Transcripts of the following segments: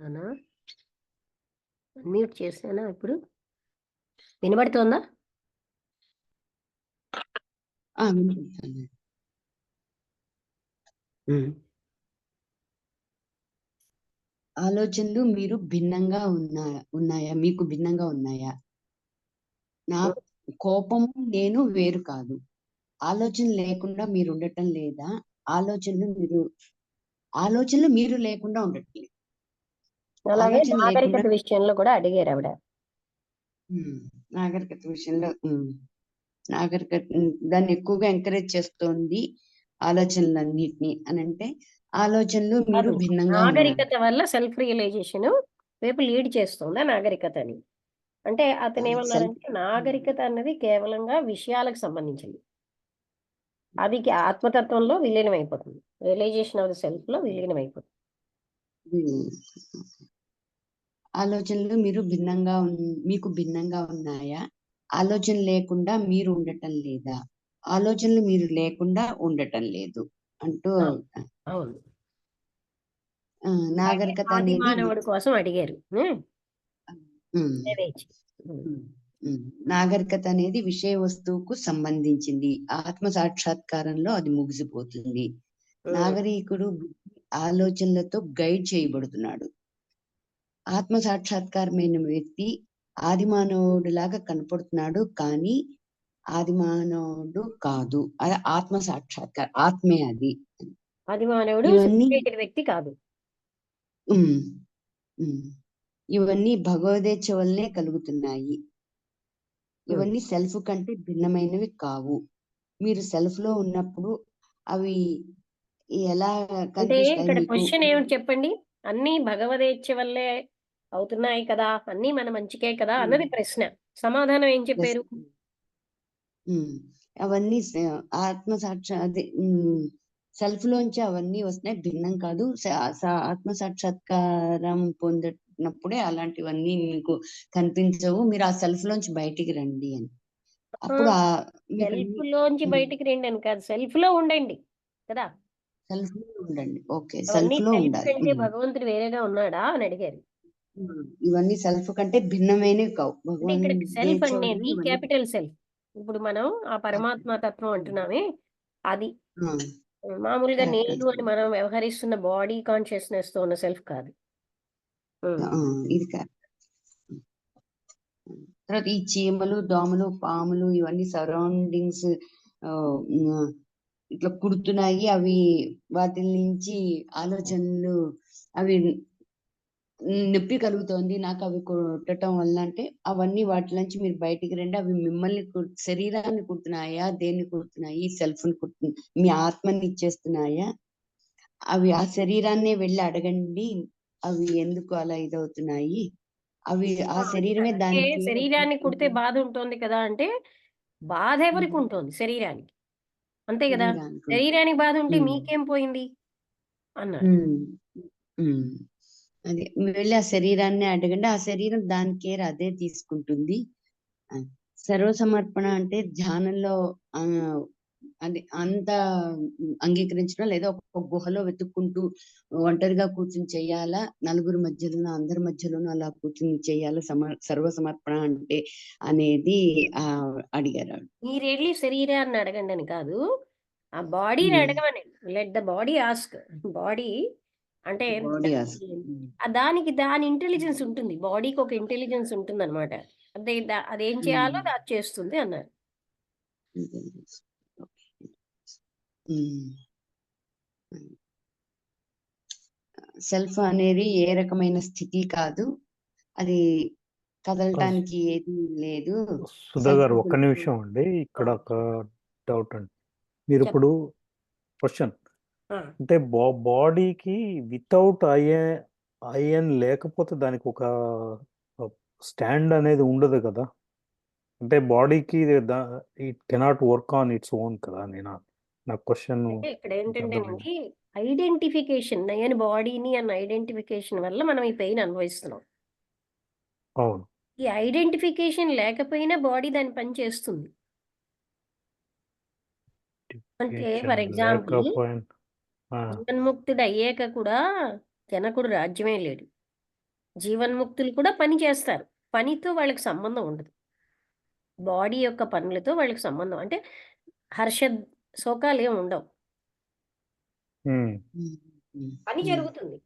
అవునా? మ్యూట్ చేశానా ఇప్పుడు? వినబడుతోందా? వినిపిస్తుంది. ఆలోచనలు మీరు భిన్నంగా ఉన్నాయా? మీకు భిన్నంగా ఉన్నాయా? నా కోపము నేను వేరు కాదు. ఆలోచన లేకుండా మీరు ఉండటం లేదా? ఆలోచనలు మీరు లేకుండా ఉండట్లేదు. అలాగే ఆలోచన లేకుండా నాగరికత విషయంలో కూడా అడిగారు ఆవిడ. నాగరికత విషయంలో నాగరికత దాన్ని ఎక్కువగా ఎంకరేజ్ చేస్తోంది ఆలోచనలన్నిటినీ అని అంటే ఆలోచనలు మీరు కాదు, భిన్నంగా ఉన్నారు. నాగరికత వల్ల సెల్ఫ్ రియలైజేషన్ వైపు లీడ్ చేస్తుందా నాగరికత అని అంటే అతను ఏమన్నారంటే నాగరికత అన్నది కేవలంగా విషయాలకు సంబంధించింది. అది ఆత్మతత్వంలో విలీనం అయిపోతుంది. రియలైజేషన్ ఆఫ్ ద సెల్ఫ్ లో విలీనం అయిపోతుంది. ఆలోచనలు మీకు భిన్నంగా ఉన్నాయా? ఆలోచన లేకుండా మీరు ఉండటం లేదా? ఆలోచనలు మీరు లేకుండా ఉండటం లేదు అంటూ అవును, నాగరికత ఆది అనేది మానవుడి కోసం అడిగారు. నాగరికత అనేది విషయ వస్తువుకు సంబంధించింది. ఆత్మ సాక్షాత్కారంలో అది ముగిసిపోతుంది. నాగరికుడు ఆలోచనలతో గైడ్ చేయబడుతున్నాడు. ఆత్మ సాక్షాత్కారమైన వ్యక్తి ఆది మానవుడిలాగా కనపడుతున్నాడు, కానీ ఆది మానవుడు కాదు. అది ఆత్మ సాక్షాత్కారం, ఆత్మే అది. ఆది మానవుడు ఇవన్నీ వ్యక్తి కాదు. ఇవన్నీ భగవదేచ్ఛ వల్లనే కలుగుతున్నాయి. ఇవన్నీ సెల్ఫ్ కంటే భిన్నమైనవి కావు. మీరు సెల్ఫ్ లో ఉన్నప్పుడు అవి ఎలా అంటే ఇక్కడ కనిపిస్తాయి మీకు? క్వశ్చన్ ఏమిటి చెప్పండి? అన్ని భగవదేచ్ఛ వల్లే అవుతున్నాయి కదా, అన్ని మన మంచికే కదా అన్నది ప్రశ్న. సమాధానం ఏం చెప్పారు? అవన్నీ ఆత్మ సాక్షా అదే సెల్ఫ్ లోంచి అవన్నీ వస్తున్నాయి, భిన్నం కాదు. ఆత్మ సాక్షాత్కారం పొందినప్పుడే అలాంటివన్నీ మీకు కనిపించవు. మీరు ఆ సెల్ఫ్ లోంచి బయటికి రండి అని. అప్పుడు సెల్ఫ్ లోంచి బయటికి రండి అని కాదు, సెల్ఫ్ లో ఉండండి కదా. సెల్ఫ్ లో ఉండండి. ఓకే, అవన్నీ సెల్ఫ్ లో సెల్ఫ్ ఉండాలి. కంటే భగవంతుడు వేరేగా ఉన్నాడా అని అడిగారు. ఇవన్నీ సెల్ఫ్ కంటే భిన్నమైనవి కావు. అంటే ఇక్కడ సెల్ఫ్ భగవంతుడు అనేది క్యాపిటల్ సెల్ఫ్. ఇప్పుడు మనం ఆ పరమాత్మ తత్వం అంటున్నామే, అది మామూలుగా నేను అని మనం వ్యవహరిస్తున్న బాడీ కాన్షియస్నెస్ తో ఉన్న సెల్ఫ్ కాదు. ఇది కాదు. తర్వాత ఈ చీమలు, దోమలు, పాములు ఇవన్నీ సరౌండింగ్స్ ఇట్లా కుడుతున్నాయి. అవి వాటి నుంచి ఆలోచనలు అవి నొప్పి కలుగుతోంది నాకు అవి కుట్టడం వల్ల అంటే అవన్నీ వాటి నుంచి మీరు బయటికి రండి. అవి మిమ్మల్ని శరీరాన్ని కుడుతున్నాయా, దేన్ని కుడుతున్నాయి? సెల్ఫ్ ని కుడుతున్నాయి, మీ ఆత్మని ఇచ్చేస్తున్నాయా? అవి ఆ శరీరాన్నే వెళ్ళి అడగండి, అవి ఎందుకు అలా ఇదవుతున్నాయి? అవి ఆ శరీరమే దానికి శరీరాన్ని కుడితే బాధ ఉంటుంది కదా అంటే, బాధ ఎవరికి ఉంటుంది? శరీరానికి, అంతే కదా. శరీరానికి బాధ ఉంటే మీకేం పోయింది అన్నాడు. అదే వెళ్ళి ఆ శరీరాన్ని అడగండి, ఆ శరీరం దాని కేర్ అదే తీసుకుంటుంది. సర్వసమర్పణ అంటే ధ్యానంలో అది అంత అంగీకరించడం లేదా ఒక గుహలో వెతుక్కుంటూ ఒంటరిగా కూర్చుని చెయ్యాలా, నలుగురు మధ్యలోనూ అందరి మధ్యలోనూ అలా కూర్చుని చెయ్యాలా సర్వసమర్పణ అంటే అనేది అడిగారు. మీరు వెళ్ళి శరీరాన్ని అడగండి అని కాదు, ఆ బాడీని అడగమని. Let the body ask. Body అంటే దానికి దాని ఇంటెలిజెన్స్ ఉంటుంది. బాడీకి ఒక ఇంటెలిజెన్స్ ఉంటుంది అనమాట. అదే అదేం చేయాలో అది చేస్తుంది అన్నారు. సెల్ఫ్ అనేది ఏ రకమైన స్థితి కాదు, అది కదలటానికి ఏది లేదు. సుధా గారు ఒక్క నిమిషం అండి, ఇక్కడ ఒక డౌట్ అండి. మీరు ఇప్పుడు క్వశ్చన్ అంటే బాడీకి వితౌట్ ఐఎన్ లేకపోతే దానికి ఒక స్టాండ్ అనేది ఉండదు కదా. అంటే బాడీకి it cannot work on its own కదా. నా క్వశ్చన్ ఇక్కడ ఏంటంటే ఐడెంటిఫికేషన్, నేను బాడీని అన్న ఐడెంటిఫికేషన్ వల్ల మనం ఈ పెయిన్ అనుభవిస్తున్నాం. అవును, ఈ ఐడెంటిఫికేషన్ లేకపోయినా బాడీ దాని పని చేస్తుంది. అంటే ఫర్ ఎగ్జాంపుల్, జగన్ముక్తుడు అయ్యాక కూడా జనకుడు రాజ్యమే లేడు. జీవన్ముక్తులు కూడా పని చేస్తారు. పనితో వాళ్ళకి సంబంధం ఉండదు. బాడీ యొక్క పనులతో వాళ్ళకి సంబంధం అంటే హర్ష శోకాలేం ఉండవు. ఉమ్, పని జరుగుతుంది.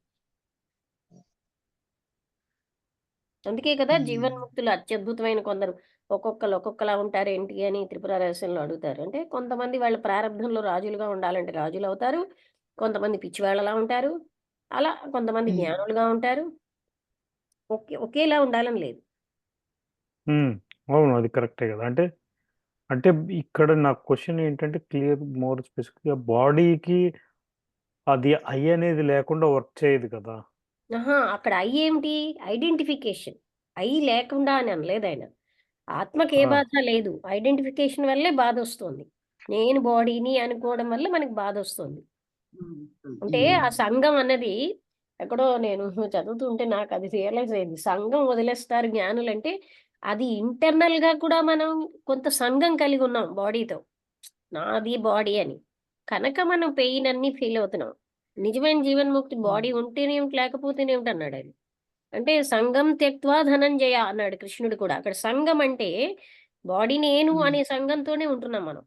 అందుకే కదా జీవన్ముక్తులు అత్యద్భుతమైన కొందరు ఒక్కొక్కరు ఒక్కొక్కలా ఉంటారేంటి అని త్రిపుర రహస్యంలో అడుగుతారు. అంటే కొంతమంది వాళ్ళ ప్రారంభంలో రాజులుగా ఉండాలంటే రాజులు అవుతారు. కొంతమంది పిచ్చివాళ్ళలా ఉంటారు. అలా కొంతమంది జ్ఞానులుగా ఉంటారు. ఒకేలా ఉండాలని లేదు. ఉమ్, అవును, అది కరెక్టే కదా. అంటే అంటే ఇక్కడ నా క్వశ్చన్ ఏంటంటే క్లియర్ మోర్ స్పెసిఫిక్గా బాడీకి అది ఐ అనేది లేకుండా వర్క్ చేయదు కదా. ఆహా! అక్కడ ఐ ఏమిటి? ఐడెంటిఫికేషన్. ఐ లేకుండా అని అనలేదాయన. ఆత్మకి ఏ ఆ, బాధ లేదు. ఐడెంటిఫికేషన్ వల్లే బాధొస్తుంది. నేను బాడీని అనుకోవడం వల్ల మనకి బాధొస్తుంది. అంటే ఆ సంఘం అన్నది ఎక్కడో నేను చదువుతుంటే నాకు అది రియలైజ్ అయింది. సంఘం వదిలేస్తారు జ్ఞానులంటే అది ఇంటర్నల్‌గా కూడా మనం కొంత సంఘం కలిగి ఉన్నాం బాడీతో. నాది బాడీ అని. కనుక మనం పెయిన్ అన్నీ ఫీల్ అవుతున్నాం. నిజమైన జీవన్ముక్తి బాడీ ఉంటేనేమిటి లేకపోతేనేమిటి అన్నాడాయన. అంటే సంఘం త్యక్త్వా ధనంజయ అన్నాడు కృష్ణుడు కూడా. అక్కడ సంఘం అంటే బాడీ నేను అనే సంఘంతోనే ఉంటున్నాం మనం.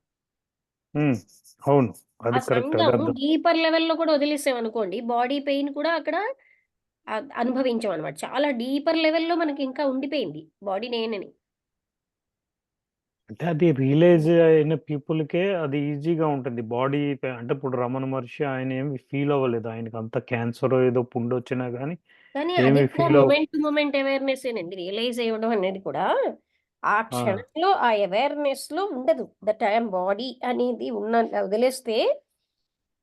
ఉమ్, అవును, ఆ అది కరెక్ట్, అది సంఘం అర్థం. డీపర్ లెవెల్‌లో కూడా వదిలేసామనుకోండి బాడీ పెయిన్ కూడా అక్కడ అనుభవించమనమాట. చాలా డీపర్ లెవెల్‌లో మనకి ఇంకా ఉండిపోయింది బాడీ నేనని. అంటే అది రియలైజ్ అయిన పీపుల్కే అది ఈజీగా ఉంటుంది. బాడీ అంటే ఇప్పుడు రమణ మహర్షి ఆయన ఏమి ఫీల్ అవ్వలేదు. ఆయనకి అంత క్యాన్సర్ ఏదో పుండు వచ్చినా కానీ కానీ అది ఏమి కూడా ఫీల్ మొమెంట్ టు మొమెంట్ అవేర్‌నెస్సేనండి. రియలైజ్ అవ్వడం అనేది కూడా ఆ క్షణంలో ఆ అవేర్‌నెస్‌లో ఉండదు. దట్ ఐ యామ్ బాడీ అనేది వదిలేస్తే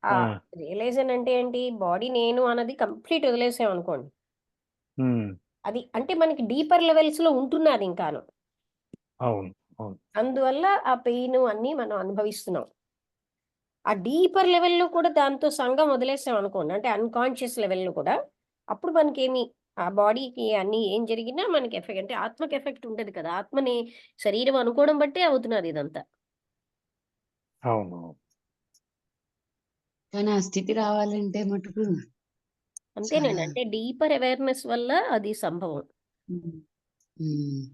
ఆ రియలైజన్ అంటే ఏంటి? బాడీ నేను అన్నది కంప్లీట్ వదిలేసామనుకోండి. అది అంటే మనకి డీపర్ లెవెల్స్‌లో ఉంటున్నాదింకాను. అవును, అవును, అందువల్ల ఆ పెయిను అన్నీ మనం అనుభవిస్తున్నాం. ఆ డీపర్ లెవెల్‌లో కూడా దాంతో సంగం వదిలేసామనుకోండి. అంటే అన్‌కాన్షియస్ లెవెల్‌లో కూడా అప్పుడు మనకేమి ఆ బాడీకి అన్నీ ఏం జరిగినా మనకి అంటే ఆత్మకి ఎఫెక్ట్ ఉంటది కదా! ఆత్మని శరీరం అనుకోవడం బట్టే అవుతున్నది ఇదంతా. అవును. కానీ ఆ స్థితి రావాలంటే మటుకు అంతేనండి. చాలా అంటే డీపర్ అవేర్‌నెస్ వల్ల అది సంభవం. హ్మ్. హ్మ్.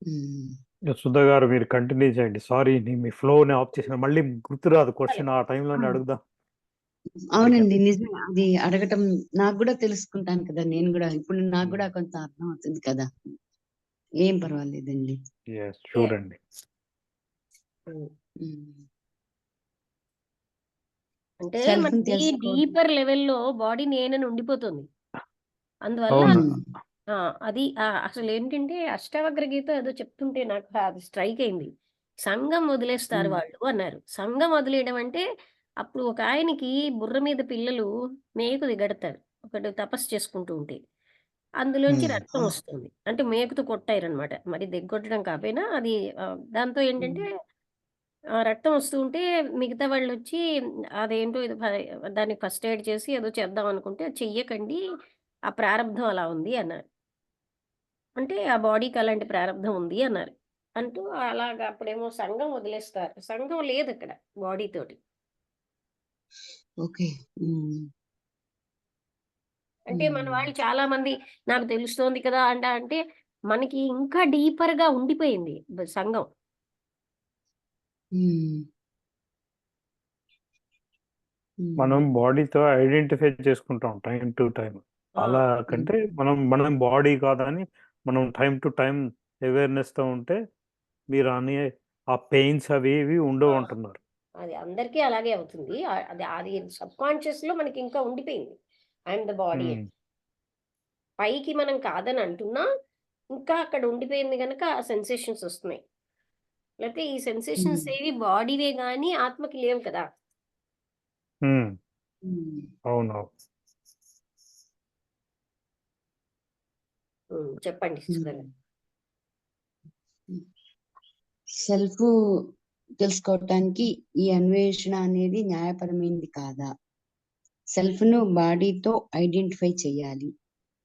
హ్మ్. సుధా గారు మీరు కంటిన్యూ చేయండి. సారీ మీ ఫ్లోని ఆఫ్ చేసిన. మళ్ళీ గుర్తురాదు క్వశ్చన్ ఆ పర్వాలేదు. టైంలోనే అడుగుదాం. అవునండి. నిజమే. అది అడగటం నాకు గూడా తెలుసుకుంటాను కదా! నేను గూడా. ఇప్పుడు నాకు గూడా కొంత అర్థం అవుతుంది కదా! ఏం పర్వాలేదండి. ఎస్, చూడండి. హ్మ్. హ్మ్. అంటే సెల్ఫ్‌ని మనకి తెలుసుకోవడం. డీపర్ లెవెల్‌లో బాడీ నేనని ఉండిపోతుంది. అందువల్ల అవును. ఆ! అది అసలేంటంటే అష్టావక్ర గీత ఏదో చెప్తుంటే నాకు అది స్ట్రైక్ అయింది. సంఘం వదిలేస్తారు హ్మ్. వాళ్ళు అన్నారు. సంఘం వదిలేయడం అంటే అప్పుడు ఒకాయనకి బుర్ర మీద పిల్లలు మేకు దిగడతారు. ఒకడు తపస్సు చేసుకుంటూ ఉంటే. అందులోంచి హ్మ్. రక్తం వస్తుంది. అంటే మేకుతో కొట్టారనమాట. మరి దిగ్గొట్టడం కాపోయినా అది దాంతో ఏంటంటే రక్తం వస్తూ ఉంటే మిగతా వాళ్ళొచ్చి అదేంటో ఇది దానికి ఫస్ట్ ఎయిడ్ చేసి ఏదో చేద్దాం అనుకుంటే అది చెయ్యకండి. ఆ ప్రారబ్ధం అలా ఉంది అన్నారు. అంటే ఆ బాడీకి అలాంటి ప్రారబ్ధం ఉంది అన్నారు. అంటూ అలాగా అప్పుడేమో సంఘం వదిలేస్తారు. సంఘం లేదక్కడ బాడీతోటి. ఓకే. హ్మ్. అంటే మన హ్మ్. వాళ్ళు చాలా మంది నాకు తెలుస్తోంది కదా! అంటే మనకి ఇంకా డీపర్‌గా ఉండిపోయింది సంఘం. హ్మ్. హ్మ్. మనం బాడీతో ఐడెంటిఫై చేసుకుంటాం టైం టు టైం. ఆ! అలా హ్మ్. కంటే మనం మనం బాడీ కాదని మనం టైం టు టైం అవేర్‌నెస్‌తో ఉంటే మీరు అనే ఆ పెయిన్స్ అవి ఇవి ఆ! ఉండవు అంటున్నారు. అది అందరికీ అలాగే అవుతుంది. అది అది సబ్‌కాన్షియస్‌లో మనకి ఇంకా ఉండిపోయింది. ఐ యామ్ ద బాడీ హ్మ్. అని. పైకి మనం కాదని అంటున్నా, ఇంకా అక్కడ ఉండిపోయింది గనక ఆ సెన్సేషన్స్ ఒస్తున్నాయి. లేతే ఈ సెన్సేషన్స్ హ్మ్. ఏవి బాడీవే గాని ఆత్మకి లేవు కదా! హ్మ్. హ్మ్. అవునవును. చెప్పండి సుధా హ్మ్. గారు. హ్మ్. సెల్ఫ్ తెలుసుకోవటానికి ఈ అన్వేషణ అనేది న్యాయపరమైనది కాదా? సెల్ఫ్‌ను బాడీతో ఐడెంటిఫై చేయాలి.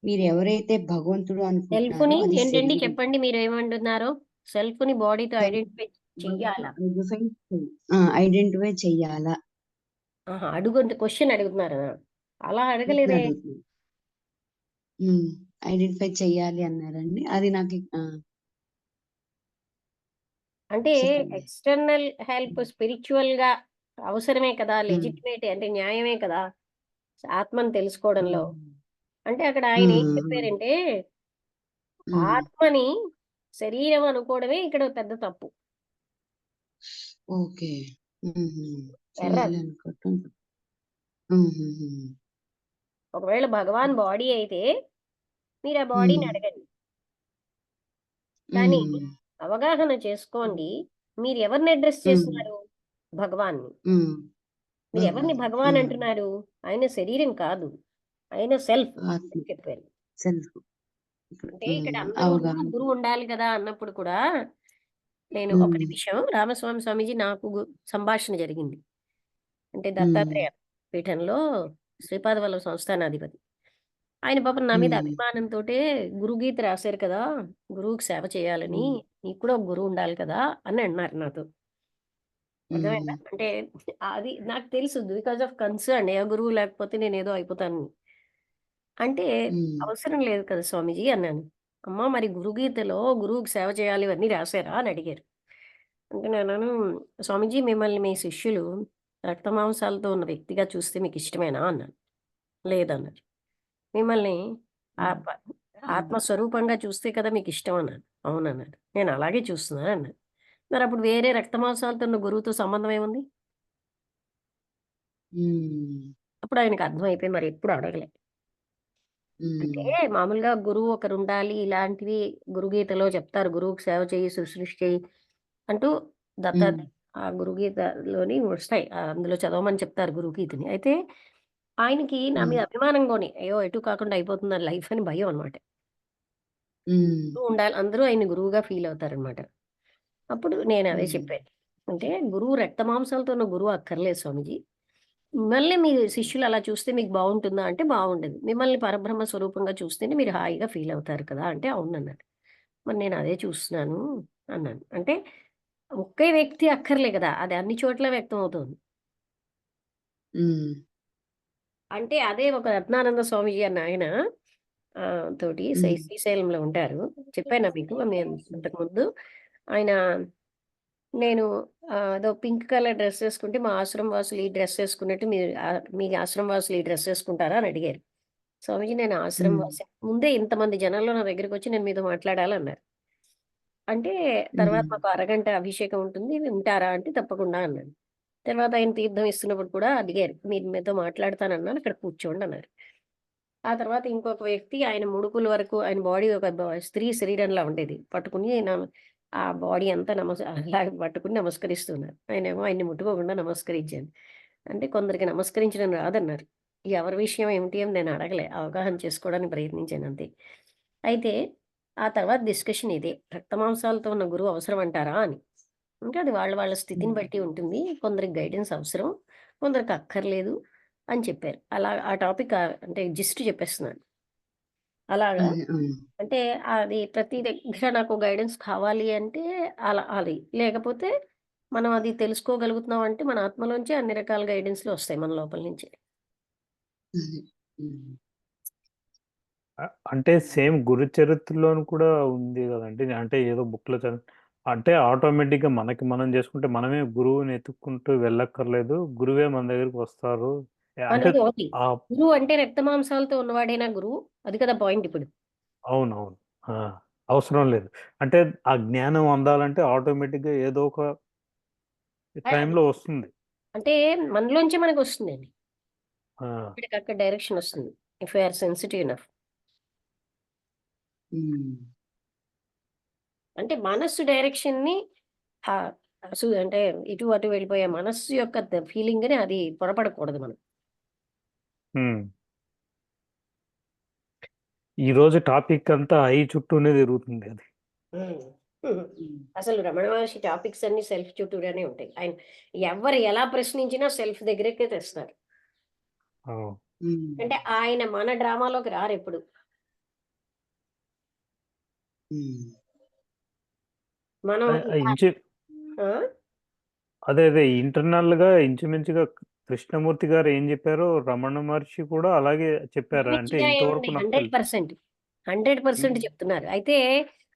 మీరెవరైతే భగవంతుడు అనుకుంటున్నారో సెల్ఫ్‌ని అది ఏంటండి శరీరం. చెప్పండి మీరేమంటున్నారో? సెల్ఫ్‌ని బాడీతో సెల్ఫ్ ఐడెంటిఫై బాడీతో చెయ్యాలా? ఐడెంటిఫై చెయ్యాలా? ఆహా! క్వెషన్ అడుగుతున్నారా? అలా ప్రశ్న అడగలేదే. అడుగుతున్నాను. హ్మ్. ఐడెంటిఫై చెయ్యాలి అన్నారండి. అది నాకు అంటే చెప్పండి. ఎక్స్టర్నల్ హెల్ప్ స్పిరిచువల్‌గా అవసరమే కదా! హ్మ్. లెజిటిమేట్ అంటే న్యాయమే కదా! ఆత్మను తెలుసుకోవడంలో. హ్మ్. అంటే అక్కడ ఆయన ఏం హ్మ్. చెప్పారంటే, హ్మ్. ఆత్మని శరీరం అనుకోవడమే ఇక్కడ పెద్ద తప్పు. ఓకే. హుహు. ఎర్రర్. చేయాలనుకోవటం. హుహుహు. ఒకవేళ భగవాన్ బాడీ అయితే మీరు ఆ బాడీని హ్మ్. అడగండి. కానీ హ్మ్. అవగాహన చేసుకోండి. మీరు ఎవరిని అడ్రెస్ హ్మ్. చేస్తున్నారు? భగవాన్‌ని. హ్మ్. మీరు ఎవరిని భగవాన్. భగవాన్ అంటున్నారు? ఆయన శరీరం కాదు. ఆయన సెల్ఫ్ ఆత్మ. అని చెప్పారు. సెల్ఫ్. అంటే ఇక్కడ అందరూ అవగాహన. గురువు ఉండాలి కదా! అన్నప్పుడు కూడా నేను ఒక హ్మ్. నిమిషం రామస్వామి స్వామీజీ నాకు సంభాషణ జరిగింది. అంటే హ్మ్. దత్తాత్రేయ పీఠంలో శ్రీపాద వల్లభ సంస్థానాధిపతి. ఆయన పాపం నా మీద హ్మ్. అభిమానంతోటే గురుగీత రాశారు కదా! గురువుకి సేవ చేయాలని. హ్మ్. నీకు కూడా ఒక గురువు ఉండాలి కదా! అని అన్నారు నాతో. హ్మ్. అర్థమైందా? అంటే అది నాకు తెలుసు బికాజ్ ఆఫ్ కన్సర్న్ ఏ గురువు లేకపోతే నేనేదో అయిపోతానని. అంటే హ్మ్. అవసరం లేదు కదా స్వామీజీ అన్నాను. అమ్మా మరి గురుగీతలో గురువుకి సేవ చేయాలి ఇవన్నీ రాసారా అని అడిగారు. అంటే నేనన్నాను, స్వామీజీ మిమ్మల్ని మీ శిష్యులు రక్తమాంసాలతో ఉన్న వ్యక్తిగా చూస్తే మీకు ఇష్టమేనా అన్నాను. లేదన్నారు. మిమ్మల్ని ఆ హ్మ్. ప ఆత్మస్వరూపంగా చూస్తే కదా మీకు ఇష్టం అన్నాను. అవునన్నారు. నేను అలాగే చూస్తున్నాను అన్నాను. మరప్పుడు వేరే రక్తమాంసాలతో ఉన్న గురువుతో సంబంధం ఏముంది? హ్మ్. అప్పుడు ఆయనకు అర్థమైపోయి మరెప్పుడు అడగలే. అంటే హ్మ్. మామూలుగా గురువు ఒకరుండాలి. ఇలాంటివి గురుగీతలో చెప్తారు. గురువుకి సేవ చెయ్యి, శుశ్రూష చెయ్యి అంటూ హ్మ్. దత్తాత్రేయ ఆ గురుగీతలోని వస్తాయి. అందులో చదవమని చెప్తారు గురుగీతని. అయితే ఆయనకి నా హ్మ్. మీద అభిమానంగోని అయ్యో! ఎటు కాకుండా అయిపోతుంది నా లైఫ్ అని భయం అన్నమాట. హ్మ్. గురువు ఉండాలి. అందరూ ఆయన్ని గురువుగా ఫీల్ అవుతారన్నమాట. అప్పుడు నేను అదే హ్మ్. చెప్పాను. అంటే గురువు రక్తమాంసాలతో ఉన్న గురువు అక్కర్లేదు స్వామీజీ. మిమ్మల్ని మీ శిష్యులు అలా చూస్తే మీకు బావుంటుందా? అంటే బావుండదు. మిమ్మల్ని పరబ్రహ్మ స్వరూపంగా చూస్తేనే మీరు హాయిగా ఫీల్ అవుతారు కదా! అంటే అవునన్నారు. మరి నేను అదే చూస్తున్నాను అన్నాను. అంటే ఒకే వ్యక్తి అక్కర్లే కదా! అది అన్ని చోట్ల వ్యక్తం అవుతోంది. హ్మ్. అంటే అదే ఒక రత్నానంద స్వామీజీ అన్న ఆయన తోటి హ్మ్. శ్రీశైలంలో ఉంటారు. చెప్పానా మీకు నేను ఇంతకుముందు? ఆయన నేను ఏదో పింక్ కలర్ డ్రెస్ ఏసుకుంటే మా ఆశ్రమ వాసులు ఈ డ్రెస్ ఏసుకున్నట్టు మీరు మీ ఆశ్రమ వాసులు ఈ డ్రెస్ ఏసుకుంటారా అని అడిగారు. స్వామీజీ నేను ఆశ్రమ హ్మ్. వాసిని. ముందే ఇంతమంది జనంలో నా దగ్గరికొచ్చి నేను మీతో మాట్లాడాలన్నారు. అంటే తర్వాత హ్మ్. మాకు అరగంట అభిషేకం ఉంటుంది. ఉంటారా? అంటే తప్పకుండా అన్నాను. తర్వాత ఆయన తీర్థం ఇస్తున్నప్పుడు కూడా అడిగారు. మీరు మీతో మాట్లాడతానన్నాను. అక్కడ కూర్చోండి అన్నారు. ఆ తర్వాత ఇంకొక వ్యక్తి ఆయన ముడుకుల వరకు ఆయన బాడీ ఒక స్త్రీ శరీరంలా ఉండేది. పట్టుకుని ఆ బాడీ అంతా అలాగ పట్టుకొని నమస్కరిస్తున్నారు. ఆయనేమో ఆయన్ని ముట్టుకోకుండా నమస్కరించాను. అంటే కొందరికి నమస్కరించడం రాదన్నారు. ఎవరి విషయం ఏమిటి అని నేను అడగలే. అవగాహన చేసుకోవడానికి ప్రయత్నించాను అంతే. అయితే ఆ తర్వాత డిస్కషన్ ఇదే. రక్తమాంసాలతో ఉన్న గురువు అవసరం అంటారా అని. ఇంకా అది వాళ్ళ వాళ్ళ స్థితిని హ్మ్. బట్టి ఉంటుంది. కొందరికి గైడెన్స్ అవసరం. కొందరికి అక్కర్లేదు అని చెప్పారు. అలా ఆ టాపిక్ అంటే జిస్ట్ చెప్పేస్తున్నాను. అలాగా అదే. హ్మ్. అంటే అది ప్రతి దగ్గర నాకు గైడెన్స్ కావాలి అంటే అలా అది. లేకపోతే మనం అది తెలుసుకోగలుగుతున్నాం అంటే మన ఆత్మలోంచే అన్ని రకాల గైడెన్స్‌లు వస్తాయి మన లోపల నుంచి. అదే. హ్మ్. అంటే సేమ్ గురు చరిత్రలోను కూడా ఉంది గదండీ! అంటే ఏదో బుక్‌లో అంటే ఆటోమేటిక్‌గా మనకి మనం జేసుకుంటే మనమే గురువుని ఎతుక్కుంటూ వెళ్ళక్కర్లేదు. గురువే మన దగ్గరికి వస్తారు. అంటే అనేది ఒకటి. ఆహ్, గురువు అంటే రక్త మాంసాలతో ఉన్నవాడేనా గురువు? అది కదా పాయింట్ ఇప్పుడు. అవునవును. ఆ! అవసరం లేదు. అంటే ఆ జ్ఞానం అందాలంటే ఆటోమేటిక్‌గా ఏదో ఒక అది టైంలో వస్తుంది. అంటే మనలోంచే మనకొస్తుందండి. ఆ! ఎక్కడికక్కడ డైరెక్షన్ వస్తుంది. If you are sensitive enough. Hmm. అంటే మనస్సు డైరెక్షన్‌ని ఆహ్, అంటే ఇటు అటు వెళ్ళిపోయే మనస్సు యొక్క ఫీలింగ్‌ని అది పొరపడకూడదు మనం. హ్మ్. ఈరోజు టాపిక్ అంతా ఐ చుట్టూనే తిరుగుతుంది అది. హ్మ్. హ్మ్. హ్మ్. అసలు రమణ మహర్షి టాపిక్స్ అన్నీ సెల్ఫ్ చుట్టూరానే ఉంటాయి. ఆయన ఎవ్వరు ఎలా ప్రశ్నించినా సెల్ఫ్ దగ్గరికే తెస్తారు. అవును. హ్మ్. అంటే ఆయన మన డ్రామాలోకి రారెప్పుడు. హ్మ్. మనం ఆహ్, ఆహ్, ఇలా ఇంచు ఆ! అదే ఇంటర్నల్‌గా ఇంచుమించుగా కృష్ణమూర్తి గారు ఏం జెప్పారో రమణ మహర్షి కూడా అలాగే చెప్పారా? అంటే ఇంచుమించుగా ఇంతవరకు ఏముంది నాకు తెలీదు. 100% 100% చెప్తున్నారు. అయితే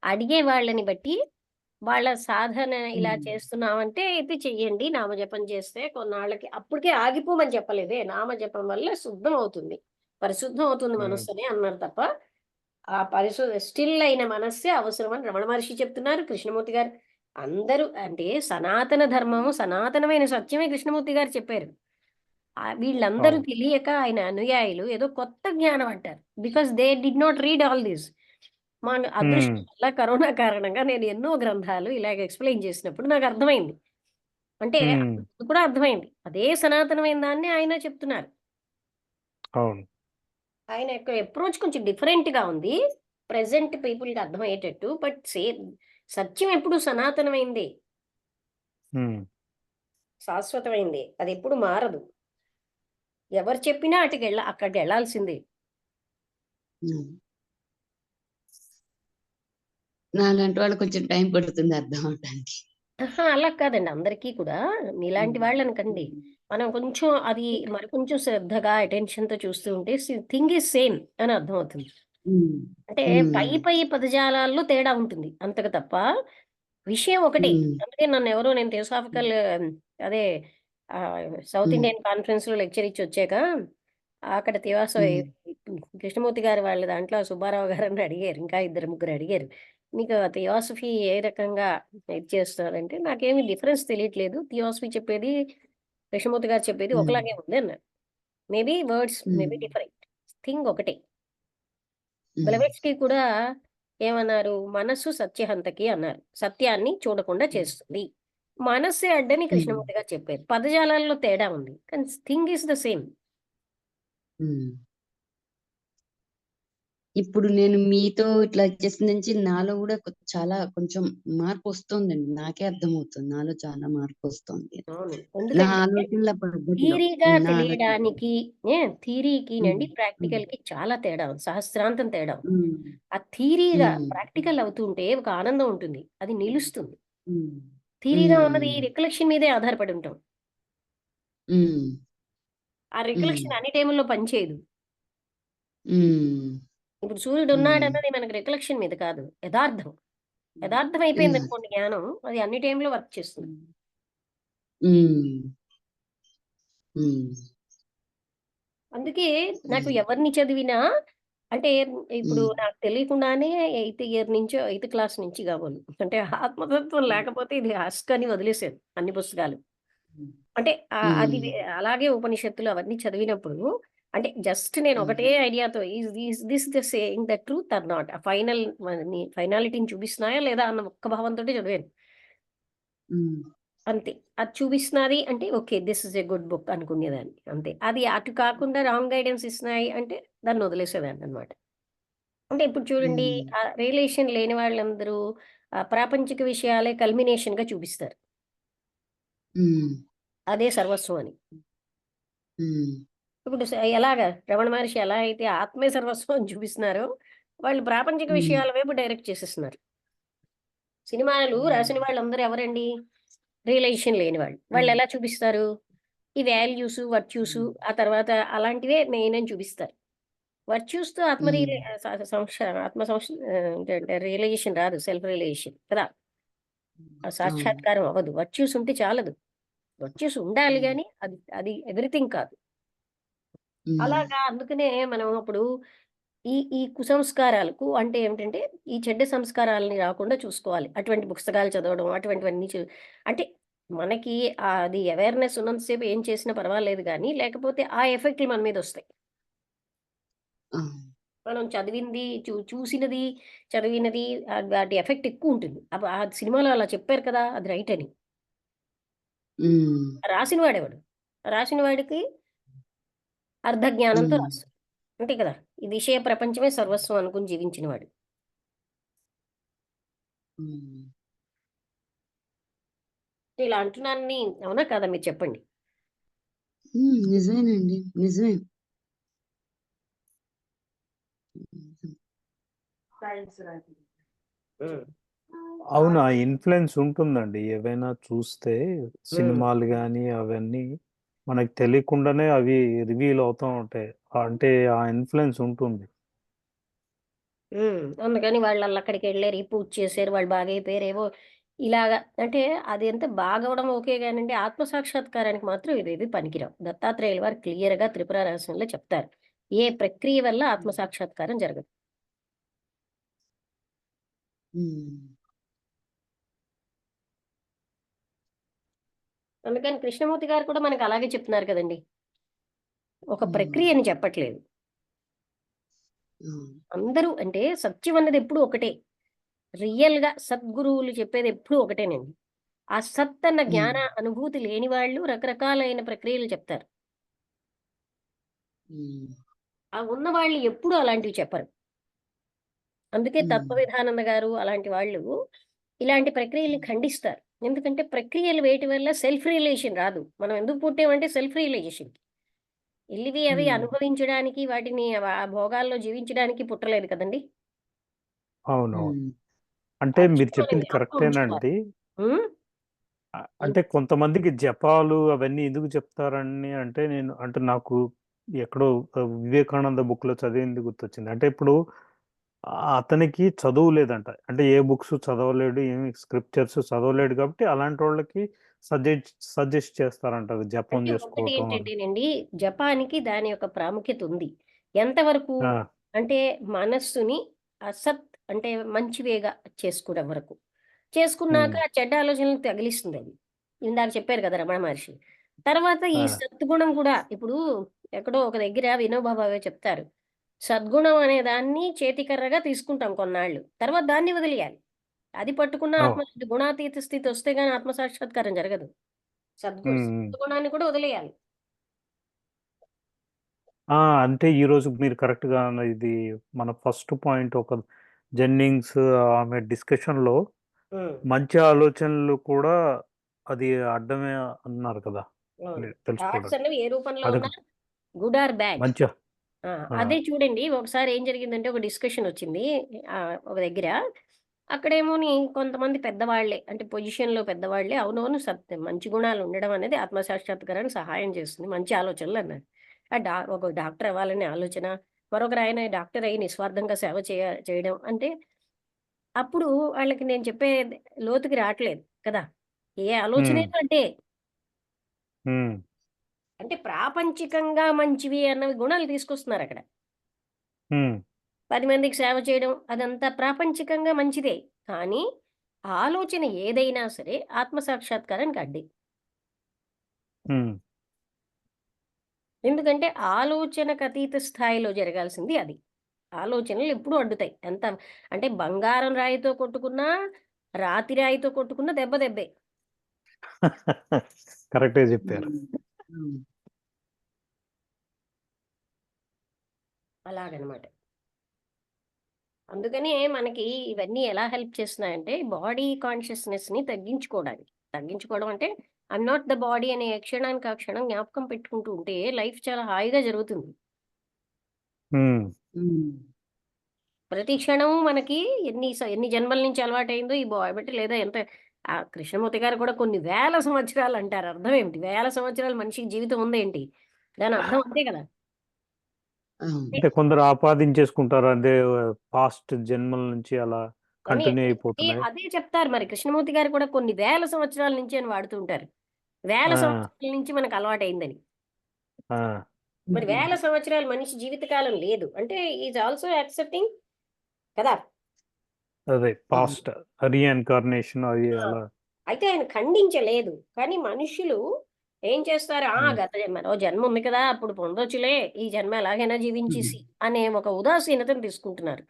అడిగే వాళ్ళని బట్టి వాళ్ళ సాధన ఇలా చేస్తున్నామంటే అయితే చెయ్యండి. నామజపం చేస్తే కొన్నాళ్ళకి అప్పటికే ఆగిపోమని చెప్పలేదే. నామజపం వల్ల శుద్ధం అవుతుంది. పరిశుద్ధం అవుతుంది మనస్సు అని అన్నారు తప్ప, ఆ స్టిల్ అయిన మనస్సే అవసరమని రమణ మహర్షి చెప్తున్నారు. కృష్ణమూర్తి గారు అందరూ అంటే సనాతన ధర్మము, సనాతనమైన సత్యమే కృష్ణమూర్తి గారు చెప్పారు. వీళ్ళందరూ అవును. తెలియక ఆయన అనుయాయులు ఏదో కొత్త జ్ఞానం అంటారు. Because they did not read all this. మన అదృష్టం వల్ల కరోనా కారణంగా నేను ఎన్నో గ్రంథాలు ఇలాగ ఎక్స్‌ప్లెయిన్ చేసినప్పుడు నాకు అర్థమైంది. అంటే అది కూడా అర్థమైంది. అదే సనాతనమైన దాన్ని ఆయన చెప్తున్నారు. అవును. ఆయన యొక్క అప్రోచ్ కొంచెం డిఫరెంట్‌గా ఉంది. ప్రెజెంట్ పీపుల్‌కి అర్థమయ్యేటట్టు. బట్ సేమ్ సత్యం ఎప్పుడు సనాతనమైందే. హ్మ్. శాశ్వతమైందే. అదెప్పుడు మారదు. ఎవరు చెప్పినా అక్కడికెళ్ళాల్సిందే. నాలాంటి వాళ్ళకి కొంచెం టైం పడుతుంది అర్థం అవటానికి. అహా! అలా కాదండి. అందరికీ కూడా మీలాంటి వాళ్ళనకండి. మనం కొంచెం అది మరి కొంచెం శ్రద్ధగా, అటెన్షన్‌తో చూస్తూ ఉంటే థింగ్ ఈజ్ సేమ్ అని అర్థమవుతుంది. అంటే పై పదజాలాల్లో తేడా ఉంటుంది. అంతకు తప్ప విషయం ఒకటే. అందుకే నన్నెవరో నేను థియోసాఫికల్ అదే సౌత్ ఇండియన్ కాన్ఫరెన్స్‌లో లెక్చర్ ఇచ్చి వచ్చాక అక్కడ కృష్ణమూర్తి గారు వాళ్ళ దాంట్లో సుబ్బారావు గారని అడిగారు. ఇంకా ఇద్దరు ముగ్గురు అడిగారు. మీకు థియాసఫీ ఏ రకంగా ఇది చేస్తారంటే, నాకేమి డిఫరెన్స్ తెలియట్లేదు. థియాసఫీ చెప్పేది, కృష్ణమూర్తి గారు చెప్పేది ఒకలాగే ఉంది అన్నారు. Maybe words maybe different. Thing ఒకటే. బ్లెవెట్స్‌కి కూడా ఏమన్నారు? మనస్సు సత్యహంతకి అన్నారు. సత్యాన్ని చూడకుండా చేస్తుంది. మనస్సే అడ్డని కృష్ణమూర్తి గారు చెప్పారు. పదజాలాల్లో తేడా ఉంది. కానీ థింగ్ ఈస్ ద సేమ్. ఇప్పుడు నేను మీతో ఇట్లా చేసిన నుంచి నాలో కూడా చాలా కొంచెం మార్పు వస్తుందండి. నాకే అర్థమవుతుంది. నాలో చాలా మార్పు వస్తుంది. అవును. నా ఎందుకంటే ఆలోచనల పద్ధతిలో. థియరీగా నా ఆలోచన. తెలియడానికి థియరీకినండి ప్రాక్టికల్‌కి చాలా తేడా ఉంది. సహస్రాంతం తేడా ఉంది. ఆ థియరీగా ప్రాక్టికల్ అవుతుంటే ఒక ఆనందం ఉంటుంది. అది నిలుస్తుంది. థియరీగా ఉన్నది రికలెక్షన్ మీదే ఆధారపడి ఉంటాం. ఆ రికలెక్షన్ అన్ని టైముల్లో పనిచేయదు. ఇప్పుడు సూర్యుడు ఉన్నాడన్నది మనకు రికలెక్షన్ మీద కాదు. యథార్థం. యథార్థం అయిపోయిందనుకోండి జ్ఞానం, అది అన్ని టైంలో వర్క్ చేస్తుంది. అందుకే నాకు ఎవరిని చదివినా అంటే ఇప్పుడు నాకు తెలియకుండానే ఎయిత్ క్లాస్ నుంచి కాబోలు. అంటే ఆత్మతత్వం లేకపోతే ఇది హస్క్ అని వదిలేసాను అన్ని పుస్తకాలు. అంటే అది అలాగే ఉపనిషత్తులు అవన్నీ చదివినప్పుడు అంటే జస్ట్ నేను ఒకటే ఐడియాతో is this the saying the truth or not? ఫైనాలిటీని చూపిస్తున్నాయా లేదా అన్న ఒక్క భావంతోటే చదివాను. అంతే. అది చూపిస్తున్నది అంటే okay. This is a good book అనుకునేదాన్ని. అంతే. అది అటు కాకుండా రాంగ్ గైడెన్స్ ఇస్తున్నాయి అంటే దాన్ని వదిలేసేదాన్ననమాట. అంటే ఇప్పుడు చూడండి రిలేషన్ లేని వాళ్ళందరూ ప్రాపంచిక విషయాలే కల్మినేషన్‌గా చూపిస్తారు. అదే సర్వస్వం అని. ఇప్పుడు ఎలాగా రమణ మహర్షి ఎలా అయితే ఆత్మే సర్వస్వం అని చూపిస్తున్నారో, వాళ్ళు ప్రాపంచిక విషయాల వైపు డైరెక్ట్ చేసేస్తున్నారు. సినిమాలు రాసిన వాళ్ళందరూ ఎవరండి? రిలేషన్ లేని వాళ్ళు. వాళ్ళెలా చూపిస్తారు? ఈ వాల్యూసు, వర్చ్యూసు ఆ తర్వాత అలాంటివే మెయిన్ అని చూపిస్తారు. వర్చ్యూస్‌తో ఆత్మ రియలే స సంక్ష ఆత్మ సంక్ష ఏంటంటే రియలైజేషన్ రాదు. సెల్ఫ్ రియలైజేషన్ కదా! ఆ సాక్షాత్కారం అవ్వదు. వర్చ్యూస్ ఉంటే చాలదు. వర్చ్యూస్ ఉండాలి గానీ అది అది ఎవ్రీథింగ్ కాదు. అలాగా అందుకనే మనం అప్పుడు ఈ కుసంస్కారాలకు అంటే ఏమిటంటే, ఈ చెడ్డ సంస్కారాలని రాకుండా చూసుకోవాలి. అటువంటి పుస్తకాలు చదవడం, అటువంటివన్నీ అంటే మనకి అది అవేర్‌నెస్ ఉన్నంత సేపు ఏం చేసినా పర్వాలేదు గానీ, లేకపోతే ఆ ఎఫెక్ట్‌లు మన మీదొస్తాయి. మనం చదివింది, చూసినది, చదివినది వాటి ఎఫెక్ట్ ఎక్కువుంటుంది. ఆ సినిమాలో అలా చెప్పారు కదా! అది రైట్ అని. రాసిన వాడెవడు? రాసిన వాడికి అర్ధజ్ఞానంతో రాస్తాడు. అంతే కదా! ఈ విషయ ప్రపంచమే సర్వస్వం అనుకుని జీవించినవాడు. ఇలా అంటున్నానని అవునా కాదా మీరు చెప్పండి? నిజమేనండి. నిజమే. అవును. ఆ ఇన్‌ఫ్లూయెన్స్ ఉంటుందండి. ఏవైనా చూస్తే సినిమాలు గాని అవన్నీ మనకు తెలియకుండానే అవి రివీల్ అవుతా ఉంటాయి. అంటే ఆ ఇన్‌ఫ్లూయెన్స్ ఉంటుంది. అందుకని వాళ్ళు అక్కడికి వెళ్ళారు, ఈ పూజ చేశారు, వాళ్ళు బాగా అయిపోయారు ఏవో ఇలాగా. అంటే అది ఎంత బాగవడం ఓకే కానండి, ఆత్మసాక్షాత్కారానికి మాత్రం ఇవేవి పనికిరావు. దత్తాత్రేయుల వారు క్లియర్గా త్రిపుర రహస్యంలో చెప్తారు, ఏ ప్రక్రియ వల్ల ఆత్మసాక్షాత్కారం జరగదు. అందుకని కృష్ణమూర్తి గారు కూడా మనకు అలాగే చెప్తున్నారు కదండి, ఒక ప్రక్రియని చెప్పట్లేదు. అందరూ అంటే సత్యం అన్నది ఎప్పుడు ఒకటే, రియల్ గా సద్గురువులు చెప్పేది ఎప్పుడు ఒకటేనండి. ఆ సత్ అన్న జ్ఞాన అనుభూతి లేని వాళ్ళు రకరకాలైన ప్రక్రియలు చెప్తారు. ఆ ఉన్న వాళ్ళు ఎప్పుడు అలాంటివి చెప్పరు. అందుకే తత్వవిధానంద గారు అలాంటి వాళ్ళు ఇలాంటి ప్రక్రియల్ని ఖండిస్తారు. ఎందుకంటే ప్రక్రియలు వేటి వల్ల సెల్ఫ్ రియలైజేషన్ రాదు. మనం ఎందుకు పుట్టామంటే సెల్ఫ్ రియలైజేషన్, ఇల్లివి అవి అనుభవించడానికి, వాటిని ఆ భోగాల్లో జీవించడానికి పుట్టలేదు కదండి. అవును. అంటే అది మీరు మనం చెప్పింది జ్ఞాపకం ఉంచుకోవాలి. కరెక్టేనండి. అంటే కొంతమందికి జపాలు అవన్నీ ఎందుకు చెప్తారని అంటే అంటే నాకు ఎక్కడో వివేకానంద బుక్‌లో చదివింది గుర్తొచ్చింది. అంటే ఇప్పుడు అతనికి చదువు లేదంట. అంటే ఏ బుక్స్ చదవలేడు, ఏమి స్క్రిప్చర్స్ చదవలేడు కాబట్టి అలాంటోళ్ళకి సజెస్ట్ చేస్తారంట జపం అంటే ఒకటి చేసుకోవటం అని. ఏంటంటేనండి, జపానికి దాని యొక్క ప్రాముఖ్యత ఉంది. ఎంతవరకు ఆ! అంటే మనస్సుని అసత్ అంటే మంచివేగా చేసుకోవడం వరకు. చేసుకున్నాక హ్మ్. చెడ్డ ఆలోచనలు తగిలిస్తుంది అది. ఇందాక చెప్పారు కదా రమణ మహర్షి. తర్వాత ఈ ఆ! సద్గుణం కూడా ఇప్పుడు ఎక్కడో ఒక దగ్గర వినోబా భావే చెప్తారు, సద్గుణం అనే దాన్ని చేతికర్రగా తీసుకుంటాం కొన్నాళ్ళు. తర్వాత దాన్ని వదిలేయాలి. అది పట్టుకున్న ఓహ్! గుణాతీత స్థితి వస్తే గాని ఆత్మసాక్షాత్కారం జరగదు. హ్మ్. హ్మ్. సద్గుణాన్ని కూడా వదిలేయాలి. అంటే ఈరోజు మీరు కరెక్ట్‌గా ఇది మన ఫస్ట్ పాయింట్ ఒక జెన్నింగ్స్ ఆమె డిస్కషన్‌లో హ్మ్. మంచి ఆలోచనలు కూడా అది అడ్డమే అన్నారు కదా! అవును. థాట్స్ తెలుసుకోవడానికి. అనేవి ఏ రూపంలో అది ఉన్నా గుడ్ ఆర్ బ్యాడ్. మంచి ఆ! ఆ! అదే చూడండి, ఒకసారి ఏం జరిగిందంటే ఒక డిస్కషన్ వచ్చింది ఒక దగ్గర. అక్కడేమోని కొంతమంది పెద్దవాళ్ళే అంటే పొజిషన్‌లో పెద్దవాళ్ళే అవునవును సత్యం, మంచి గుణాలు ఉండడం అనేది ఆత్మసాక్షాత్కారానికి సహాయం చేస్తుంది, మంచి ఆలోచనలు అన్నారు. ఒక డాక్టర్ అవ్వాలనే ఆలోచన, మరొకరాయన డాక్టర్ అయ్యి నిస్వార్థంగా సేవ చేయడం అంటే, అప్పుడు వాళ్ళకి నేను చెప్పేది లోతుకి రాట్లేదు కదా! ఏ హ్మ్. ఆలోచనైనా అంటే హ్మ్. అంటే ప్రాపంచికంగా మంచివి అన్నవి గుణాలు తీసుకొస్తున్నారక్కడ. హ్మ్. 10 మందికి సేవ చేయడం అదంతా ప్రాపంచికంగా మంచిదే. కానీ ఆలోచన ఏదైనా సరే ఆత్మసాక్షాత్కారానికి అడ్డే. హ్మ్. ఎందుకంటే ఆలోచనకు అతీత స్థాయిలో జరగాల్సింది అది. ఆలోచనలు ఎప్పుడూ అడ్డుతాయి. అంటే బంగారం రాయితో కొట్టుకున్నా, రాతి రాయితో కొట్టుకున్నా దెబ్బ దెబ్బే. కరెక్ట్‌గా చెప్పారు. అలాగనమాట. అందుకనే మనకి ఇవన్నీ ఎలా హెల్ప్ చేస్తున్నాయంటే బాడీ కాన్షియస్‌నెస్‌ని తగ్గించుకోవడానికి. తగ్గించుకోవడం అంటే ఐయామ్ నాట్ ద బాడీ అనే క్షణానికి ఆ క్షణం జ్ఞాపకం పెట్టుకుంటూ ఉంటే లైఫ్ చాలా హాయిగా జరుగుతుంది. హ్మ్. ప్రతి క్షణము మనకి ఎన్ని జన్మల నుంచి అలవాటయిందో ఈ బట్టి లేదా ఎంత కృష్ణమూర్తి గారు కూడా కొన్ని వేల సంవత్సరాలు అంటారు. అర్థం ఏమిటి? వేల సంవత్సరాలు మనిషికి జీవితం ఉందేంటి? దాని అర్థం అంతే కదా! అంటే కొందరు ఆపాదించేసుకుంటారు. అదే పాస్ట్ జన్మల నుంచి అలా అని కంటిన్యూ అదే అయిపోతున్నాయి. అదే చెప్తారు మరి కృష్ణమూర్తి గారు కూడా కొన్ని వేల సంవత్సరాల నుంచి అని వాడుతూ ఉంటారు. వేల ఆ! సంవత్సరాల నుంచి మనకు అలవాటయిందని. ఆ! మరి వేల సంవత్సరాలు మనిషి జీవితకాలం లేదు. అంటే ఈజ్ ఆల్సో యాక్సెప్టింగ్ కదా! అదే పాస్ట్ రీఇన్కార్నేషన్ అది ఆ! అలా. అయితే ఆయన ఖండించలేదు. కానీ మనుషులు ఏం చేస్తారు, హ్మ్. గత మరో జన్మ ఉంది కదా! అప్పుడు పొందొచ్చులే, ఈ జన్మ ఎలాగైనా జీవించేసి అనే ఒక ఉదాసీనతను తీసుకుంటున్నారు.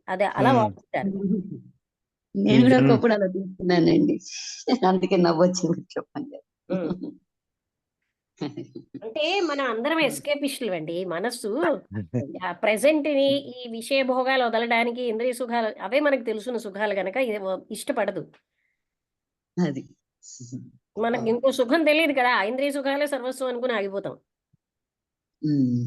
అదే అలా హ్మ్. వాదిస్తారు. ఈ నేను కూడా జన్ ఒకప్పుడు అలా తీసుకున్నానండి. అందుకే నవ్వొచ్చింది మీరు చెప్పండి. హ్మ్. అంటే మనం అందరం ఎస్కేపిస్టులమండి. మనస్సు ప్రెజెంట్‌ని ఈ విషయ భోగాలు వదలడానికి ఇంద్రియ సుఖాలు అవే మనకు తెలుసున్న సుఖాలు గనక ఇష్టపడదు. అది. మనకి ఇంకో సుఖం తెలీదు కదా! ఇంద్రియ సుఖాలే సర్వస్వం అనుకుని ఆగిపోతాం. హ్మ్.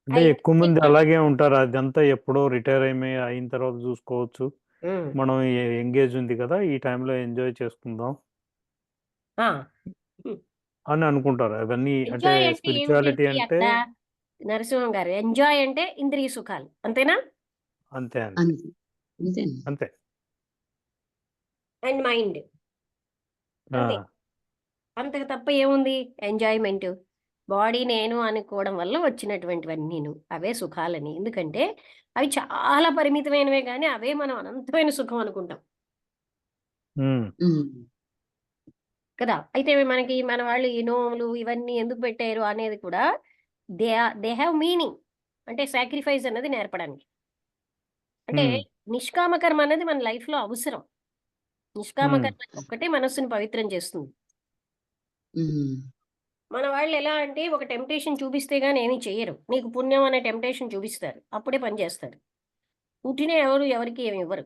ఆ అంటే ఎక్కువ ఇంద్రియ మంది సుఖాలు అలాగే ఉంటారు. అదంతా ఎప్పుడో రిటైర్ అయిన తర్వాత చూసుకోవచ్చు. హ్మ్. మనం ఎంగేజ్ ఉంది కదా! ఈ టైంలో ఎంజాయ్ చేసుకుందాం ఆ! హ్మ్. అని అనుకుంటారు. అవన్నీ అంటే ఎంజాయ్ అంటే స్పిరిచువాలిటీ ఏమిటండి అంటే అక్కడ? నరసింహం గారు ఎంజాయ్ అంటే ఇంద్రియ సుఖాలు. అంతేనా? అంతే అంతే అంతే అంతేనండి. అంతే. And mind. ఆ, అంతే. అంతకు తప్ప ఏముంది? ఎంజాయ్‌మెంట్. బాడీ నేను అనుకోవడం వల్ల వచ్చినటువంటివన్నీను. అవే సుఖాలని. ఎందుకంటే అవి చాలా పరిమితమైనవే గానీ, అవే మనం అనంతమైన సుఖం అనుకుంటాం. ఉమ్, ఉమ్. కదా! అయితే మనకి మన వాళ్ళు ఈ నోములు ఇవన్నీ ఎందుకు పెట్టారు అనేది కూడా దే హావ్ మీనింగ్. అంటే సాక్రిఫైస్ అన్నది నేర్పడానికి. అంటే ఉమ్, నిష్కామ కర్మ అనేది మన లైఫ్‌లో అవసరం. నిష్కామ ఉమ్, కర్మ ఒక్కటే మనస్సుని పవిత్రం చేస్తుంది. ఉమ్. మన వాళ్ళు ఎలా అంటే ఒక టెంప్టేషన్ చూపిస్తే గాని ఏమీ చెయ్యరు. నీకు పుణ్యం అనే టెంప్టేషన్ చూపిస్తారు. అప్పుడే పని చేస్తారు. ఉట్టినే ఎవరు ఎవరికీ ఏమి ఇవ్వరు.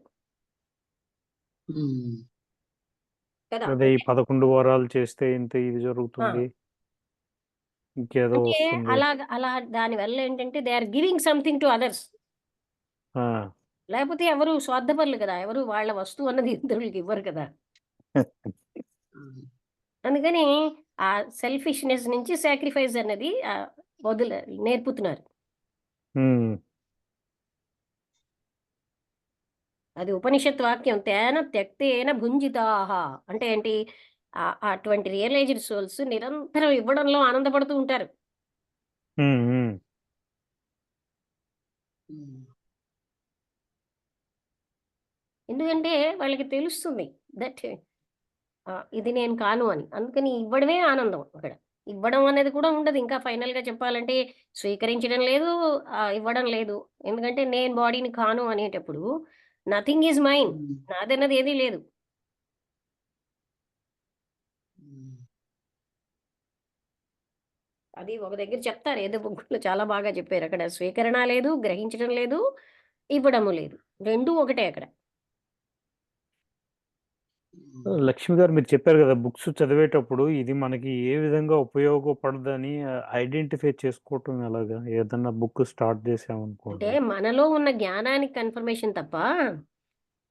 ఉమ్. కదా! అదే ఈ అంటే 11 వారాలు చేస్తే ఇంత ఇది ఆ! జరుగుతుంది, ఇంకేదో అంటే వస్తుంది. అలా దానివల్ల ఏంటంటే they are giving something to others. ఆ, లేకపోతే ఎవరు స్వార్థపరులు కదా! ఎవరు వాళ్ళ వస్తువు అన్నది ఇతరులకి ఇవ్వరు కదా! అవును. అందుకని ఆ సెల్ఫిష్‌నెస్ నుంచి సాక్రిఫైస్ అన్నది నేర్పుతున్నారు. ఉమ్, అది ఉపనిషత్ వాక్యం. తేన త్యక్తేన భుంజితాహ. అంటే ఏంటి? అటువంటి రియలైజ్డ్ సోల్స్ నిరంతరం ఇవ్వడంలో ఆనందపడుతూ ఉంటారు. ఉమ్, ఉమ్, ఉమ్. ఎందుకంటే వాళ్ళకి తెలుస్తుంది దట్ ఇది నేను కాను అని. అందుకని ఇవ్వడమే ఆనందం అక్కడ. ఇవ్వడం అనేది కూడా ఉండదు. ఇంకా ఫైనల్‌గా చెప్పాలంటే స్వీకరించడం లేదు, ఇవ్వడం లేదు. ఎందుకంటే నేను బాడీని కాను అనేటప్పుడు నథింగ్ ఈజ్ మైన్. ఉమ్. నాదన్నది ఏదీ లేదు. ఉమ్. అది ఒక దగ్గర చెప్తారు. ఏదో బుక్‌లో చాలా బాగా చెప్పారు. అక్కడ స్వీకరణ లేదు, గ్రహించడం లేదు, ఇవ్వడము లేదు. 2 ఒకటే అక్కడ. ఉమ్. లక్ష్మి గారు మీరు చెప్పారు కదా, బుక్స్ చదివేటప్పుడు ఇది మనకి ఏ విధంగా ఉపయోగపడదని ఐడెంటిఫై చేసుకోవటం ఎలాగా? ఏదన్నా బుక్ స్టార్ట్ అంటే చేసామనుకోండి. మనలో ఉన్న జ్ఞానానికి కన్ఫర్మేషన్ తప్ప,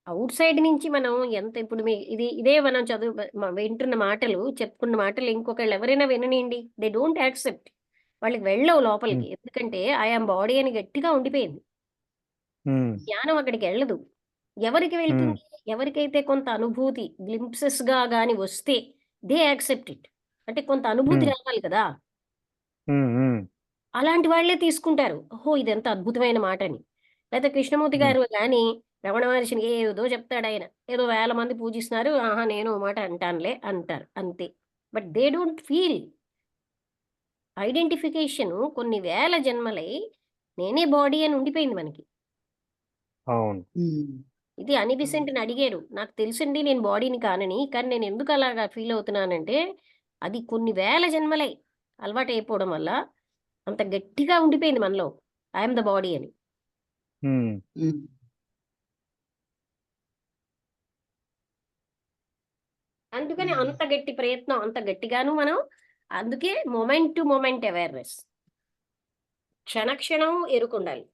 ఔట్ సైడ్ నుంచి మనం ఎంత ఇప్పుడు ఇదే మనం వింటున్న మాటలు, చెప్పుకున్న మాటలు ఇంకొకళ్ళు ఎవరైనా విననీయండి. They don't accept. వాళ్ళకి వెళ్ళవు ఉమ్, లోపలికి. ఎందుకంటే ఐ యామ్ బాడీ అని గట్టిగా ఉండిపోయింది. ఉమ్, జ్ఞానం అక్కడికెళ్ళదు. ఎవరికి ఉమ్, వెళ్తుంది? ఎవరికైతే కొంత అనుభూతి గ్లింప్సెస్‌గా గాని వస్తే దే యాక్సెప్ట్ ఇట్. అంటే కొంత అనుభూతి ఉమ్, రావాలి కదా! ఉమ్, ఉమ్, అలాంటి వాళ్ళే తీసుకుంటారు. ఓహో! ఇదెంత అద్భుతమైన మాటని. లేతే కృష్ణమూర్తి ఉమ్, గారు గాని రమణ మహర్షిని ఏదో చెప్తాడాయన. ఏదో వేల మంది పూజిస్తున్నారు. ఆహా! నేను ఓ మాట అంటానులే అంటారు. అంతే. But they don't feel. Identification కొన్ని వేల జన్మలై నేనే బాడీ అని ఉండిపోయింది మనకి. అవును. ఉమ్. ఇది అని అవును. బెసెంట్‌ని అడిగారు. నాకు తెలుసండి నేను బాడీని కానని. కానీ నేనెందుకు అలాగా ఫీల్ అవుతున్నానంటే, అది కొన్ని వేల జన్మలై అలవాటయిపోవడం వల్ల అంత గట్టిగా ఉండిపోయింది మనలో. ఐ యామ్ ద బాడీ అని. ఉమ్, ఉమ్. అందుకని ఉమ్. అంత గట్టి ప్రయత్నం, అంత గట్టిగాను మనం అందుకే మొమెంట్ టు మొమెంట్ అవేర్‌నెస్. క్షణ క్షణం ఎరుకుండాలి.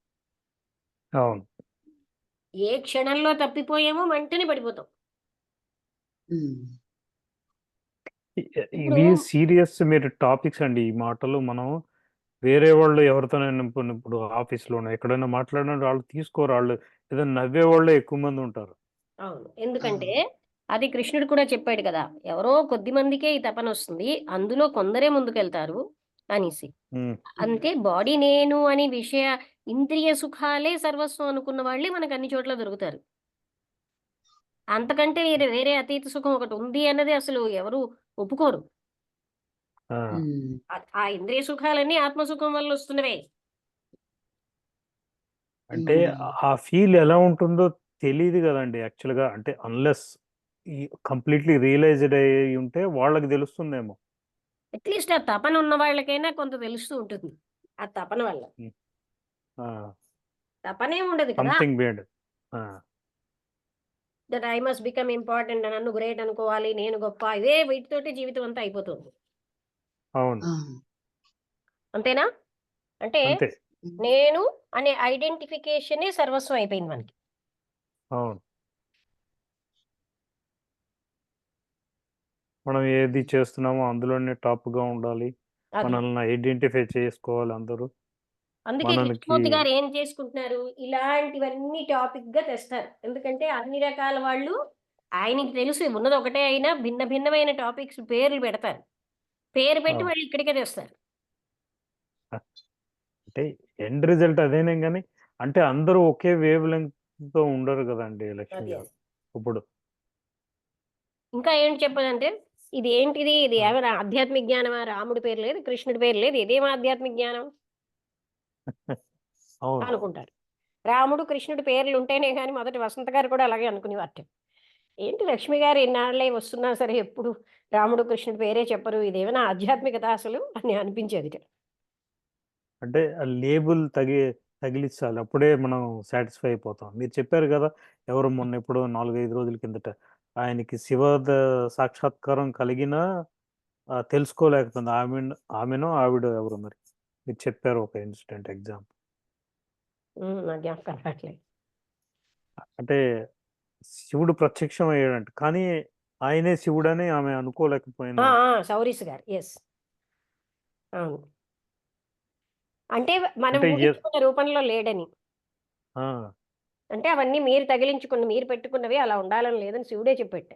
అవును. ఏ క్షణంలో తప్పిపోయామో వెంటనే పడిపోతాం. ఉమ్. ఇప్పుడు ఇవి సీరియస్ మీరు టాపిక్స్ అండి. ఈ మాటలు మనం వేరే వాళ్ళు ఎవరితోనైనా ఇప్పుడు ఆఫీస్‌లోనో ఎక్కడైనా మాట్లాడినా వాళ్ళు తీసుకోరు. వాళ్ళు ఏదో నవ్వేవాళ్ళే ఎక్కువ మంది ఉంటారు. అవును. ఎందుకంటే అవును. అది కృష్ణుడు కూడా చెప్పాడు కదా! ఎవరో కొద్ది మందికే ఈ తపనొస్తుంది. అందులో కొందరే ముందుకెళ్తారు అనేసి. హ్మ్. అంతే బాడీ నేను అని ఇంద్రియ సుఖాలే సర్వస్వం అనుకున్న వాళ్ళే మనకు అన్ని చోట్ల దొరుకుతారు. అంతకంటే వేరే అతీత సుఖం ఒకటుంది అన్నది అసలు ఎవరు ఒప్పుకోరు. ఆ! ఉమ్. ఆ ఇంద్రియ సుఖాలన్నీ ఆత్మసుఖం వల్లొస్తున్నవే. అంటే ఉమ్. ఆ ఫీల్ ఎలా ఉంటుందో తెలీదు గదండీ యాక్చువల్‌గా. అంటే అన్‌లెస్ ఈ కంప్లీట్‌లీ రియలైజ్డ్ అయ్యి ఉంటే వాళ్ళకి తెలుస్తుందేమో. అట్‌లీస్ట్ ఆ తపన ఉన్న వాళ్ళకైనా కొంత తెలుస్తూ ఉంటుంది. ఆ తపన వల్ల. హ్మ్. ఆ! తపనేం ఉండదు కదా! Something behind. ఆ! That I must become important నన్ను గ్రేట్ అనుకోవాలి. నేను గొప్ప. ఇవే వీటితోటే జీవితం అంతా అయిపోతుంది. అవును. అవును. అంతేనా? అంటే అంతే. ఉమ్. నేను అనే ఐడెంటిఫికేషనే సర్వస్వం అయిపోయింది మనకి. అవును. మనం ఏది చేస్తున్నామో అందులోనే టాప్‌గా ఉండాలి. అది. మనల్ని ఐడెంటిఫై చేసుకోవాలి అందరూ. అందుకే మనకి కృష్ణమూర్తి గారు ఏం చేసుకుంటున్నారు, ఇలాంటివన్నీ టాపిక్ గా తెస్తారు. ఎందుకంటే అన్ని రకాల వాళ్ళు ఆయనకి తెలుసు ఉన్నది ఒకటే అయినా భిన్న భిన్నమైన టాపిక్స్ పేర్లు పెడతారు. పేరు పెట్టి అవును. వాళ్ళు ఇక్కడికే తెస్తారు. అంటే ఎండ్ రిజల్ట్ అదేనే కానీ అంటే అందరూ ఒకే వేవ్ లెంగ్త్ తో ఉండరు కదండి లక్ష్మి అది గారు. ఇప్పుడు ఇంకా ఏంటి చెప్పదంటే ఇది ఏంటిది, ఇది ఆ, ఏమైనా ఆధ్యాత్మిక జ్ఞానమా? రాముడి పేరు లేదు, కృష్ణుడి పేరు లేదు, ఇదేం ఆధ్యాత్మిక జ్ఞానం అవును. అనుకుంటారు. రాముడు కృష్ణుడి పేర్లు ఉంటేనే కానీ మొదటి వసంత గారు కూడా అలాగే అనుకునేవారట. ఏంటి లక్ష్మి గారు ఇన్నాళ్ళే వస్తున్నా సరే ఎప్పుడు రాముడు కృష్ణుడి పేరే చెప్పరు, ఇదేమైనా ఆధ్యాత్మికత అసలు అని అనిపించేది. అంటే ఆ లేబుల్ తగిలించాలి, అప్పుడే మనం సాటిస్ఫై అయిపోతాం. మీరు చెప్పారు కదా, ఎవరు మొన్న ఎప్పుడో 4-5 రోజుల కిందట ఆయనకి సాక్షాత్కారం కలిగినా తెలుసుకోలేకపోయింది. ఆమెనో ఆవిడ ఎవరు మరి మీరు చెప్పారు ఒక ఇన్సిడెంట్ ఎగ్జాంపుల్. నా జ్ఞాపకం రావట్లేదు. అంటే శివుడు ప్రత్యక్షం అయ్యాడంట, కానీ ఆయనే శివుడని ఆమె అనుకోలేకపోయిందంట. సౌరీస్ గారు, ఎస్, అవును. అంటే మనం అంటే ఊహించుకున్న రూపంలో లేడని. ఆ, అంటే అవన్నీ మీరు తగిలించుకున్న, మీరు పెట్టుకున్నవి అలా ఉండాలని లేదని శివుడే చెప్పేట.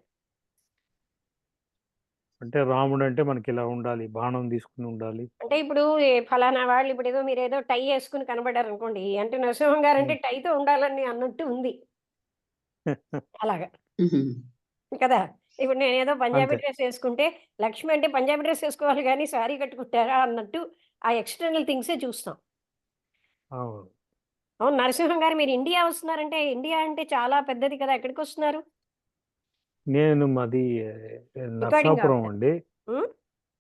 అంటే రాముడు అంటే మనకి ఇలా ఉండాలి, బాణం తీసుకుని ఉండాలి. అంటే ఇప్పుడు ఫలానా వాళ్ళు ఇప్పుడు ఏదో మీరేదో టై వేసుకుని కనబడారు అనుకోండి, అంటే నరసింహం గారు అంటే టైతో ఉండాలని అన్నట్టు ఉంది. అలాగా కదా. ఇప్పుడు నేనేదో పంజాబీ అంతే. డ్రెస్ వేసుకుంటే లక్ష్మి అంటే పంజాబీ డ్రెస్ వేసుకోవాలి కానీ సారీ కట్టుకుంటారా అన్నట్టు ఆ ఎక్స్టర్నల్ థింగ్సే చూస్తాం. అవును. అవును, నరసింహం గారు మీరు ఇండియా వస్తున్నారంటే ఇండియా అంటే చాలా పెద్దది కదా, ఎక్కడికి వస్తున్నారు? నేను మాది రికార్డింగ్ నర్సాపురం కావాలి. అండి.